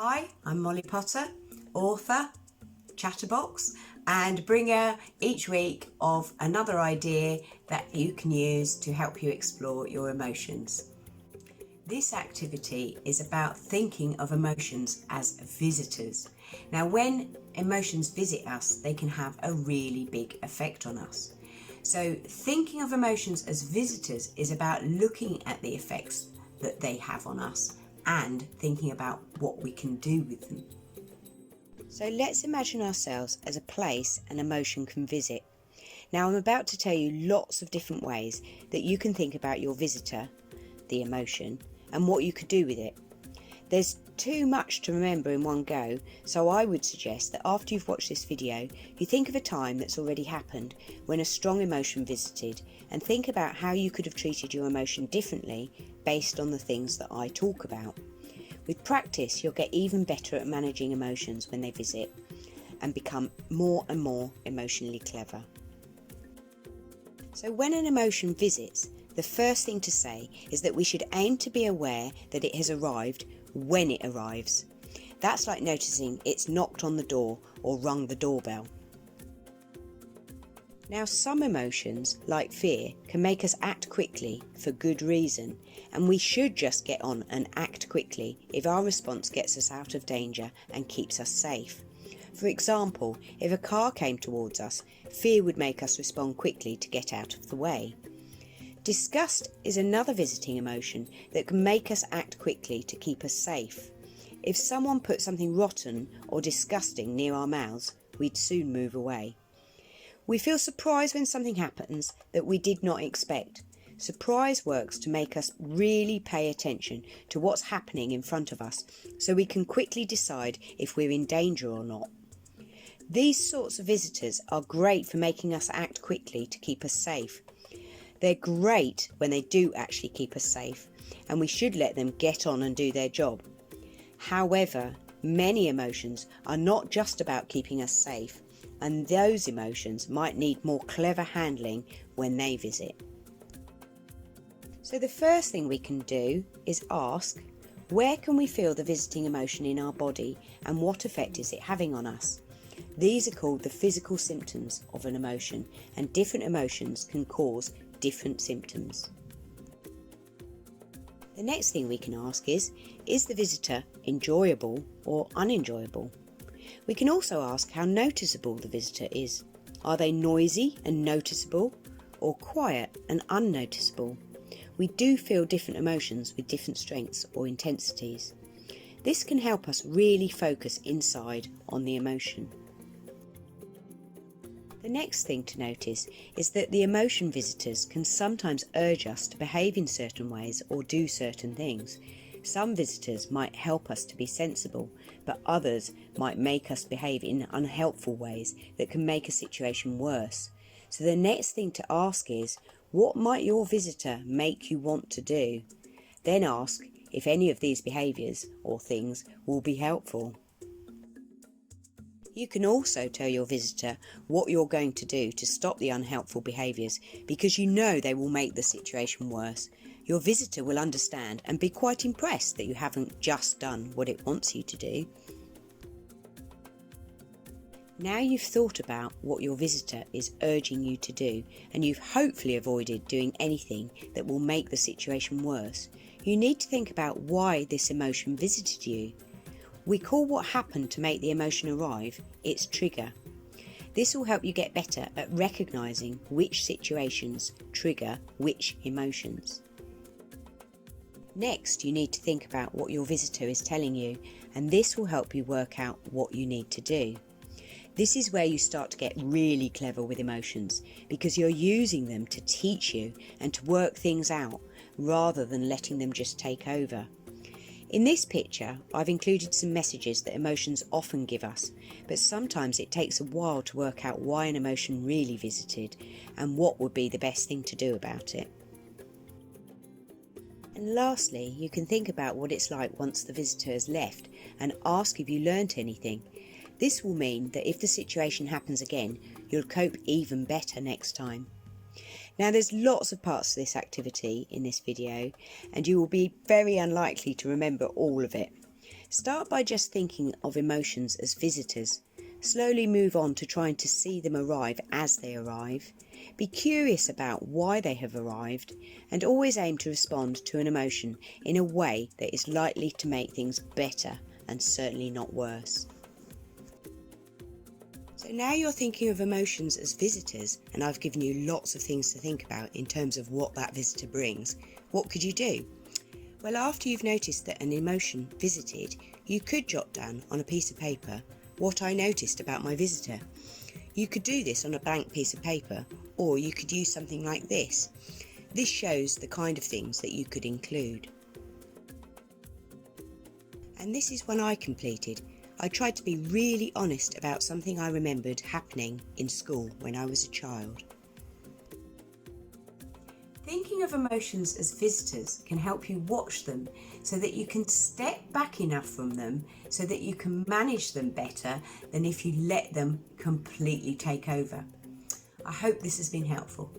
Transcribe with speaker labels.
Speaker 1: Hi, I'm Molly Potter, author, chatterbox, and bringer each week of another idea that you can use to help you explore your emotions. This activity is about thinking of emotions as visitors. Now, when emotions visit us, they can have a really big effect on us. So thinking of emotions as visitors is about looking at the effects that they have on us and thinking about what we can do with them. So let's imagine ourselves as a place an emotion can visit. Now I'm about to tell you lots of different ways that you can think about your visitor, the emotion, and what you could do with it. There's too much to remember in one go, so I would suggest that after you've watched this video, you think of a time that's already happened when a strong emotion visited and think about how you could have treated your emotion differently based on the things that I talk about. With practice, you'll get even better at managing emotions when they visit and become more and more emotionally clever. So when an emotion visits, the first thing to say is that we should aim to be aware that it has arrived when it arrives. That's like noticing it's knocked on the door or rung the doorbell. Now, some emotions, like fear, can make us act quickly for good reason, and we should just get on and act quickly if our response gets us out of danger and keeps us safe. For example, if a car came towards us, fear would make us respond quickly to get out of the way. Disgust is another visiting emotion that can make us act quickly to keep us safe. If someone put something rotten or disgusting near our mouths, we'd soon move away. We feel surprised when something happens that we did not expect. Surprise works to make us really pay attention to what's happening in front of us so we can quickly decide if we're in danger or not. These sorts of visitors are great for making us act quickly to keep us safe. They're great when they do actually keep us safe, and we should let them get on and do their job. However, many emotions are not just about keeping us safe, and those emotions might need more clever handling when they visit. So the first thing we can do is ask, where can we feel the visiting emotion in our body and what effect is it having on us? These are called the physical symptoms of an emotion, and different emotions can cause different symptoms. The next thing we can ask is the visitor enjoyable or unenjoyable? We can also ask how noticeable the visitor is. Are they noisy and noticeable, or quiet and unnoticeable? We do feel different emotions with different strengths or intensities. This can help us really focus inside on the emotion. The next thing to notice is that the emotion visitors can sometimes urge us to behave in certain ways or do certain things. Some visitors might help us to be sensible, but others might make us behave in unhelpful ways that can make a situation worse. So the next thing to ask is, what might your visitor make you want to do? Then ask if any of these behaviours or things will be helpful. You can also tell your visitor what you're going to do to stop the unhelpful behaviours because you know they will make the situation worse. Your visitor will understand and be quite impressed that you haven't just done what it wants you to do. Now you've thought about what your visitor is urging you to do, and you've hopefully avoided doing anything that will make the situation worse, you need to think about why this emotion visited you. We call what happened to make the emotion arrive its trigger. This will help you get better at recognising which situations trigger which emotions. Next, you need to think about what your visitor is telling you, and this will help you work out what you need to do. This is where you start to get really clever with emotions, because you're using them to teach you and to work things out rather than letting them just take over. In this picture, I've included some messages that emotions often give us, but sometimes it takes a while to work out why an emotion really visited and what would be the best thing to do about it. And lastly, you can think about what it's like once the visitor has left and ask if you learnt anything. This will mean that if the situation happens again, you'll cope even better next time. Now there's lots of parts to this activity in this video, and you will be very unlikely to remember all of it. Start by just thinking of emotions as visitors. Slowly move on to trying to see them arrive as they arrive. Be curious about why they have arrived, and always aim to respond to an emotion in a way that is likely to make things better and certainly not worse. So now you're thinking of emotions as visitors, and I've given you lots of things to think about in terms of what that visitor brings. What could you do? Well, after you've noticed that an emotion visited, you could jot down on a piece of paper what I noticed about my visitor. You could do this on a blank piece of paper, or you could use something like this. This shows the kind of things that you could include. And this is one I completed. I tried to be really honest about something I remembered happening in school when I was a child. Thinking of emotions as visitors can help you watch them so that you can step back enough from them so that you can manage them better than if you let them completely take over. I hope this has been helpful.